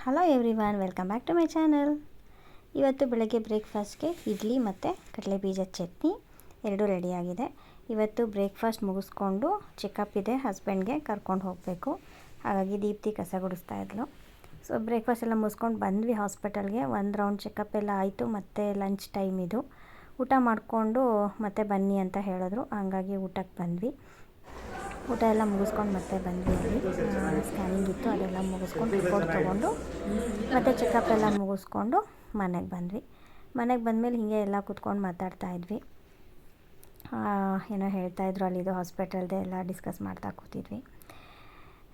Hello everyone, welcome back to my channel. ಇವತ್ತು ಬೆಳಗ್ಗೆ ಬ್ರೇಕ್ಫಾಸ್ಟ್ಗೆ ಇಡ್ಲಿ ಮತ್ತು ಕಡಲೆ ಬೀಜದ ಚಟ್ನಿ ಎರಡೂ ರೆಡಿಯಾಗಿದೆ. ಇವತ್ತು ಬ್ರೇಕ್ಫಾಸ್ಟ್ ಮುಗಿಸ್ಕೊಂಡು ಚೆಕಪ್ ಇದೆ, ಹಸ್ಬೆಂಡ್ಗೆ ಕರ್ಕೊಂಡು ಹೋಗಬೇಕು. ಹಾಗಾಗಿ ದೀಪ್ತಿ ಕಸ ಗುಡಿಸ್ತಾ ಇದ್ಲು. ಸೊ ಬ್ರೇಕ್ಫಾಸ್ಟ್ ಎಲ್ಲ ಮುಗಿಸ್ಕೊಂಡು ಬಂದ್ವಿ ಹಾಸ್ಪಿಟಲ್ಗೆ. ಒಂದು ರೌಂಡ್ ಚೆಕಪ್ ಎಲ್ಲ ಆಯಿತು. ಮತ್ತು ಲಂಚ್ ಟೈಮ್ ಇದು. ಊಟ ಮಾಡಿಕೊಂಡು ಮತ್ತೆ ಬನ್ನಿ ಅಂತ ಹೇಳಿದ್ರು, ಹಾಗಾಗಿ ಊಟಕ್ಕೆ ಬಂದ್ವಿ. ಊಟ ಎಲ್ಲ ಮುಗಿಸ್ಕೊಂಡು ಮತ್ತೆ ಬಂದ್ವಿ. ಅಲ್ಲಿ ಸ್ಕ್ಯಾನಿಂಗ್ ಇತ್ತು, ಅದೆಲ್ಲ ಮುಗಿಸ್ಕೊಂಡು ರಿಪೋರ್ಟ್ ತೊಗೊಂಡು ಮತ್ತು ಚೆಕಪ್ ಎಲ್ಲ ಮುಗಿಸ್ಕೊಂಡು ಮನೆಗೆ ಬಂದ್ವಿ. ಮನೆಗೆ ಬಂದಮೇಲೆ ಹೀಗೆ ಎಲ್ಲ ಕೂತ್ಕೊಂಡು ಮಾತಾಡ್ತಾ ಇದ್ವಿ. ಏನೋ ಹೇಳ್ತಾಯಿದ್ರು, ಅಲ್ಲಿದು ಹಾಸ್ಪಿಟಲ್ದೆ ಎಲ್ಲ ಡಿಸ್ಕಸ್ ಮಾಡ್ತಾ ಕೂತಿದ್ವಿ.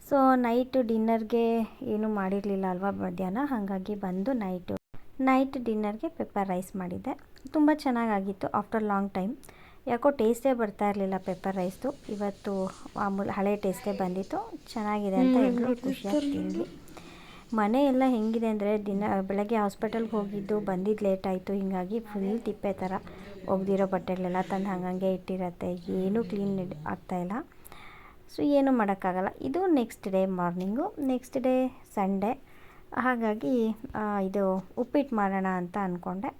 ಸೊ ನೈಟ್ ಡಿನ್ನರ್ಗೆ ಏನೂ ಮಾಡಿರಲಿಲ್ಲ ಅಲ್ವಾ ಮಧ್ಯಾಹ್ನ, ಹಾಗಾಗಿ ಬಂದು ನೈಟ್ ಡಿನ್ನರ್ಗೆ ಪೆಪ್ಪರ್ ರೈಸ್ ಮಾಡಿದ್ದೆ. ತುಂಬ ಚೆನ್ನಾಗಾಗಿತ್ತು. ಆಫ್ಟರ್ ಲಾಂಗ್ ಟೈಮ್ ಯಾಕೋ ಟೇಸ್ಟೇ ಬರ್ತಾ ಇರಲಿಲ್ಲ ಪೆಪ್ಪರ್ ರೈಸ್ದು. ಇವತ್ತು ಮಾಮೂಲು ಹಳೆ ಟೇಸ್ಟೇ ಬಂದಿತ್ತು. ಚೆನ್ನಾಗಿದೆ ಅಂತ ಎಲ್ಲರೂ ಖುಷಿಯಾಗಿ ತಿಂದ್ವಿ. ಮನೆ ಎಲ್ಲ ಹೆಂಗಿದೆ ಅಂದರೆ, ಬೆಳಗ್ಗೆ ಹಾಸ್ಪಿಟಲ್ಗೆ ಹೋಗಿದ್ದು ಬಂದಿದ್ದು ಲೇಟ್ ಆಯಿತು. ಹೀಗಾಗಿ ಫುಲ್ ತಿಪ್ಪೆ ಥರ ಒಗೆದಿರೋ ಬಟ್ಟೆಗಳೆಲ್ಲ ತಂದು ಹಾಗಂಗೆ ಇಟ್ಟಿರತ್ತೆ. ಏನೂ ಕ್ಲೀನ್ ಆಗ್ತಾಯಿಲ್ಲ. ಸೊ ಏನೂ ಮಾಡೋಕ್ಕಾಗಲ್ಲ. ಇದು next day morning. Next day Sunday, ಹಾಗಾಗಿ ಇದು ಉಪ್ಪಿಟ್ಟು ಮಾಡೋಣ ಅಂತ ಅಂದ್ಕೊಂಡೆ.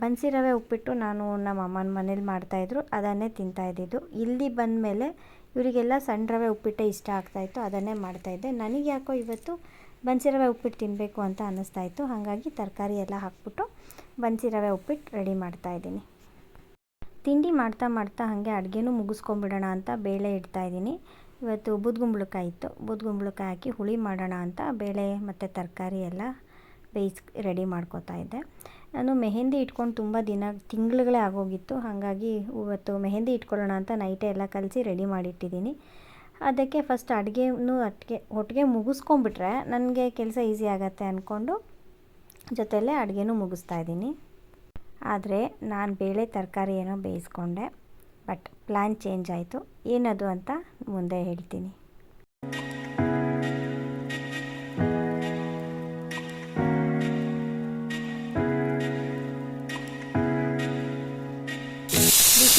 ಬನ್ಸಿ ರವೆ ಉಪ್ಪಿಟ್ಟು ನಾನು ನಮ್ಮ ಅಮ್ಮನ ಮನೇಲಿ ಮಾಡ್ತಾಯಿದ್ರು, ಅದನ್ನೇ ತಿಂತಾಯಿದ್ದಿದ್ದು. ಇಲ್ಲಿ ಬಂದ ಮೇಲೆ ಇವರಿಗೆಲ್ಲ ಸಣ್ಣ ರವೆ ಉಪ್ಪಿಟ್ಟೇ ಇಷ್ಟ ಆಗ್ತಾಯಿತ್ತು, ಅದನ್ನೇ ಮಾಡ್ತಾಯಿದ್ದೆ. ನನಗೆ ಯಾಕೋ ಇವತ್ತು ಬನ್ಸಿ ರವೆ ಉಪ್ಪಿಟ್ಟು ತಿನ್ನಬೇಕು ಅಂತ ಅನ್ನಿಸ್ತಾಯಿತ್ತು. ಹಾಗಾಗಿ ತರಕಾರಿ ಎಲ್ಲ ಹಾಕ್ಬಿಟ್ಟು ಬನ್ಸಿ ರವೆ ಉಪ್ಪಿಟ್ಟು ರೆಡಿ ಮಾಡ್ತಾಯಿದ್ದೀನಿ. ತಿಂಡಿ ಮಾಡ್ತಾ ಹಾಗೆ ಅಡುಗೆನೂ ಮುಗಿಸ್ಕೊಂಬಿಡೋಣ ಅಂತ ಬೇಳೆ ಇಡ್ತಾಯಿದ್ದೀನಿ. ಇವತ್ತು ಬೂದ್ಗುಂಬಳಕಾಯಿ ಇತ್ತು. ಬೂದ್ಗುಂಬಳಕಾಯಿ ಹಾಕಿ ಹುಳಿ ಮಾಡೋಣ ಅಂತ ಬೇಳೆ ಮತ್ತು ತರಕಾರಿ ಎಲ್ಲ ರೆಡಿ ಮಾಡ್ಕೋತಾ ಇದ್ದೆ. ನಾನು ಮೆಹಂದಿ ಇಟ್ಕೊಂಡು ತುಂಬ ತಿಂಗಳುಗಳೇ ಆಗೋಗಿತ್ತು. ಹಾಗಾಗಿ ಇವತ್ತು ಮೆಹಂದಿ ಇಟ್ಕೊಳ್ಳೋಣ ಅಂತ ನೈಟೇ ಎಲ್ಲ ಕಲಸಿ ರೆಡಿ ಮಾಡಿಟ್ಟಿದ್ದೀನಿ. ಅದಕ್ಕೆ ಫಸ್ಟ್ ಅಡುಗೆನೂ ಒಟ್ಟಿಗೆ ಮುಗಿಸ್ಕೊಂಬಿಟ್ರೆ ನನಗೆ ಕೆಲಸ ಈಸಿ ಆಗುತ್ತೆ ಅಂದ್ಕೊಂಡು ಜೊತೆಯಲ್ಲೇ ಅಡುಗೆನೂ ಮುಗಿಸ್ತಾ ಇದ್ದೀನಿ. ಆದರೆ ನಾನು ಬೇಳೆ ತರಕಾರಿ ಏನೋ ಬೇಯಿಸ್ಕೊಂಡೆ, ಬಟ್ ಪ್ಲ್ಯಾನ್ ಚೇಂಜ್ ಆಯಿತು. ಏನದು ಅಂತ ಮುಂದೆ ಹೇಳ್ತೀನಿ.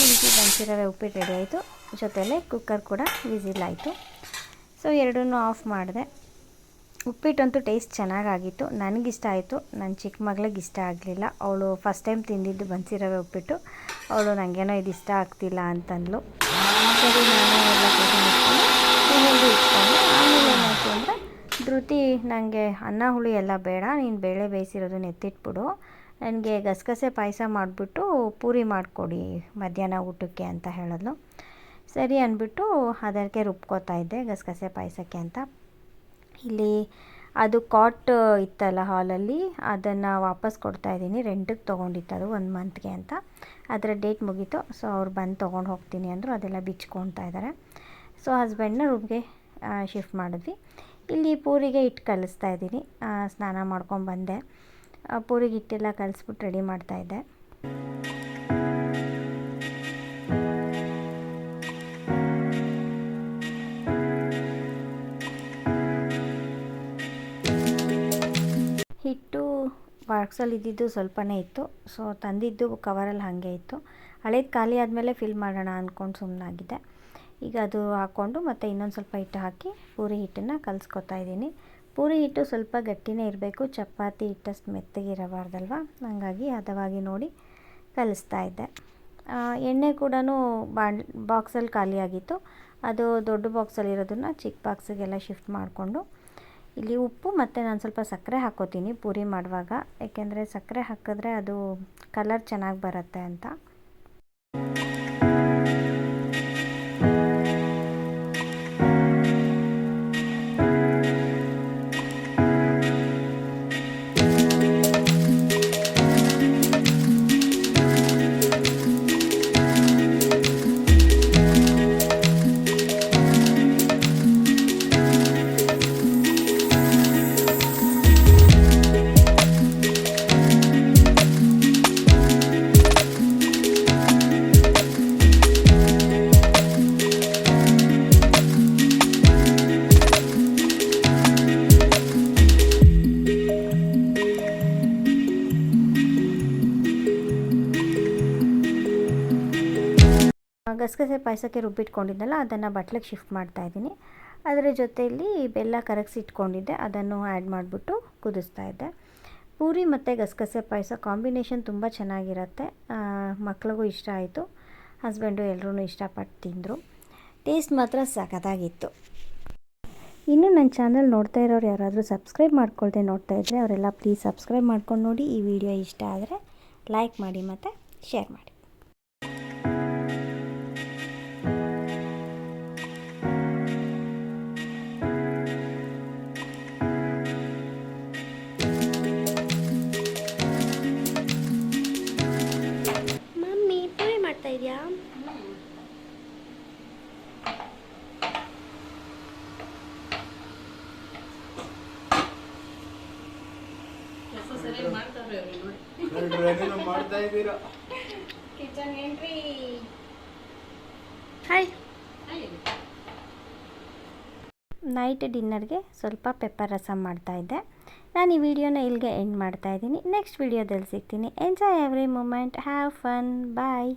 ಬಿಸಿ ಬನ್ಸಿ ರವೆ ಉಪ್ಪಿಟ್ಟು ರೆಡಿ ಆಯಿತು. ಜೊತೆಯಲ್ಲೇ ಕುಕ್ಕರ್ ಕೂಡ ವಿಸಿಲ್ ಆಯಿತು. ಸೊ ಎರಡನ್ನೂ ಆಫ್ ಮಾಡಿದೆ. ಉಪ್ಪಿಟ್ಟಂತೂ ಟೇಸ್ಟ್ ಚೆನ್ನಾಗಾಗಿತ್ತು, ನನಗಿಷ್ಟ ಆಯಿತು. ನನ್ನ ಚಿಕ್ಕ ಮಗಳಿಗೆ ಇಷ್ಟ ಆಗಲಿಲ್ಲ. ಅವಳು ಫಸ್ಟ್ ಟೈಮ್ ತಿಂದಿದ್ದು ಬನ್ಸಿ ರವೆ ಉಪ್ಪಿಟ್ಟು. ಅವಳು ನನಗೇನೋ ಇದು ಇಷ್ಟ ಆಗ್ತಿಲ್ಲ ಅಂತಂದ್ಲು. ಸರಿ, ನಾನು ಎಲ್ಲ ಮೆಹಂದಿ ಇಟ್ಕೊಂಡು ಆಮೇಲೆ ಏನಾಯಿತು ಅಂದರೆ, ಧೃತಿ ನನಗೆ ಅನ್ನ ಹುಳಿ ಎಲ್ಲ ಬೇಡ, ನೀನು ಬೇಳೆ ಬೇಯಿಸಿರೋದನ್ನ ಎತ್ತಿಟ್ಬಿಡು, ನನಗೆ ಗಸಗಸೆ ಪಾಯಸ ಮಾಡಿಬಿಟ್ಟು ಪೂರಿ ಮಾಡಿಕೊಡಿ ಮಧ್ಯಾಹ್ನ ಊಟಕ್ಕೆ ಅಂತ ಹೇಳಿದ್ಲು. ಸರಿ ಅಂದ್ಬಿಟ್ಟು ಅದಕ್ಕೆ ರುಬ್ಕೋತಾ ಇದ್ದೆ ಗಸಗಸೆ ಪಾಯಸಕ್ಕೆ ಅಂತ. ಇಲ್ಲಿ ಅದು ಕಾಟ್ ಇತ್ತಲ್ಲ ಹಾಲಲ್ಲಿ, ಅದನ್ನು ವಾಪಸ್ ಕೊಡ್ತಾಯಿದ್ದೀನಿ. ರೆಂಟಿಗೆ ತೊಗೊಂಡಿತ್ತು ಅದು 1 ಮಂತ್ಗೆ ಅಂತ. ಅದರ ಡೇಟ್ ಮುಗೀತು. ಸೊ ಅವ್ರು ಬಂದು ತೊಗೊಂಡು ಹೋಗ್ತೀನಿ ಅಂದರು. ಅದೆಲ್ಲ ಬಿಚ್ಕೊತಾ ಇದ್ದಾರೆ. ಸೊ ಹಸ್ಬೆಂಡ್ನ ರೂಮ್ಗೆ ಶಿಫ್ಟ್ ಮಾಡಿದ್ವಿ. ಇಲ್ಲಿ ಪೂರಿಗೆ ಹಿಟ್ಟು ಕಲಿಸ್ತಾ ಇದ್ದೀನಿ. ಸ್ನಾನ ಮಾಡ್ಕೊಂಡು ಬಂದೆ. ಪೂರಿಗೆ ಹಿಟ್ಟೆಲ್ಲ ಕಲಿಸ್ಬಿಟ್ಟು ರೆಡಿ ಮಾಡ್ತಾಯಿದ್ದೆ. ಹಿಟ್ಟು ಬಾಕ್ಸಲ್ಲಿ ಇದ್ದಿದ್ದು ಸ್ವಲ್ಪನೇ ಇತ್ತು. ಸೊ ತಂದಿದ್ದು ಕವರಲ್ಲಿ ಹಾಗೆ ಇತ್ತು. ಹಳೇದು ಖಾಲಿ ಆದಮೇಲೆ ಫಿಲ್ ಮಾಡೋಣ ಅಂದ್ಕೊಂಡು ಸುಮ್ಮನಾಗಿದ್ದೆ. ಈಗ ಅದು ಹಾಕ್ಕೊಂಡು ಮತ್ತು ಇನ್ನೊಂದು ಸ್ವಲ್ಪ ಹಿಟ್ಟು ಹಾಕಿ ಪೂರಿ ಹಿಟ್ಟನ್ನು ಕಲಿಸ್ಕೊತಾ ಇದ್ದೀನಿ. ಪೂರಿ ಹಿಟ್ಟು ಸ್ವಲ್ಪ ಗಟ್ಟಿನೇ ಇರಬೇಕು, ಚಪಾತಿ ಹಿಟ್ಟಷ್ಟು ಮೆತ್ತಗಿರಬಾರ್ದಲ್ವ. ಹಾಗಾಗಿ ಹದವಾಗಿ ನೋಡಿ ಕಲಿಸ್ತಾ ಇದ್ದೆ. ಎಣ್ಣೆ ಕೂಡ ಬಾಕ್ಸಲ್ಲಿ ಖಾಲಿಯಾಗಿತ್ತು. ಅದು ದೊಡ್ಡ ಬಾಕ್ಸಲ್ಲಿರೋದನ್ನು ಚಿಕ್ಕ ಬಾಕ್ಸಿಗೆಲ್ಲ ಶಿಫ್ಟ್ ಮಾಡಿಕೊಂಡು, ಇಲ್ಲಿ ಉಪ್ಪು ಮತ್ತು ನಾನು ಸ್ವಲ್ಪ ಸಕ್ಕರೆ ಹಾಕ್ಕೋತೀನಿ ಪೂರಿ ಮಾಡುವಾಗ. ಏಕೆಂದರೆ ಸಕ್ಕರೆ ಹಾಕಿದ್ರೆ ಅದು ಕಲರ್ ಚೆನ್ನಾಗಿ ಬರುತ್ತೆ ಅಂತ. ಗಸಗಸೆ ಪಾಯಸಕ್ಕೆ ರುಬ್ಬಿಟ್ಕೊಂಡಿದ್ದಲ್ಲ, ಅದನ್ನು ಬಟ್ಲಿಗೆ ಶಿಫ್ಟ್ ಮಾಡ್ತಾಯಿದ್ದೀನಿ. ಅದರ ಜೊತೆಯಲ್ಲಿ ಬೆಲ್ಲ ಕರಗಿಸಿಟ್ಕೊಂಡಿದ್ದೆ, ಅದನ್ನು ಆ್ಯಡ್ ಮಾಡಿಬಿಟ್ಟು ಕುದಿಸ್ತಾ ಇದ್ದೆ. ಪೂರಿ ಮತ್ತು ಗಸಗಸೆ ಪಾಯಸ ಕಾಂಬಿನೇಷನ್ ತುಂಬ ಚೆನ್ನಾಗಿರುತ್ತೆ. ಮಕ್ಳಿಗೂ ಇಷ್ಟ ಆಯಿತು, ಹಸ್ಬೆಂಡು ಎಲ್ಲರೂ ಇಷ್ಟಪಟ್ಟು ತಿಂದರು. ಟೇಸ್ಟ್ ಮಾತ್ರ ಸಖತ್ತಾಗಿತ್ತು. ಇನ್ನೂ ನನ್ನ ಚಾನಲ್ ನೋಡ್ತಾ ಇರೋರು ಯಾರಾದರೂ ಸಬ್ಸ್ಕ್ರೈಬ್ ಮಾಡ್ಕೊಳ್ದೆ ನೋಡ್ತಾ ಇದ್ದರೆ ಅವರೆಲ್ಲ ಪ್ಲೀಸ್ ಸಬ್ಸ್ಕ್ರೈಬ್ ಮಾಡ್ಕೊಂಡು ನೋಡಿ. ಈ ವಿಡಿಯೋ ಇಷ್ಟ ಆದರೆ ಲೈಕ್ ಮಾಡಿ ಮತ್ತು ಶೇರ್ ಮಾಡಿ. ಮಮ್ಮಿ ಪೂರಿ ಮಾಡ್ತಾ ಇದೆಯಾ? ಮಾಡ್ತಾ ಇದ್ದೀರಾ ಕಿಚನ್ ಎಂಟ್ರಿ. ಹಾಯ್. ನೈಟ್ ಡಿನ್ನರ್ಗೆ ಸ್ವಲ್ಪ ಪೆಪ್ಪರ್ ರಸಮ್ ಮಾಡ್ತಾಯಿದ್ದೆ. ನಾನು ಈ ವಿಡಿಯೋನ ಇಲ್ಲಿಗೆ ಎಂಡ್ ಮಾಡ್ತಾಯಿದ್ದೀನಿ. ನೆಕ್ಸ್ಟ್ ವಿಡಿಯೋದಲ್ಲಿ ಸಿಗ್ತೀನಿ. Enjoy every moment, have fun, bye.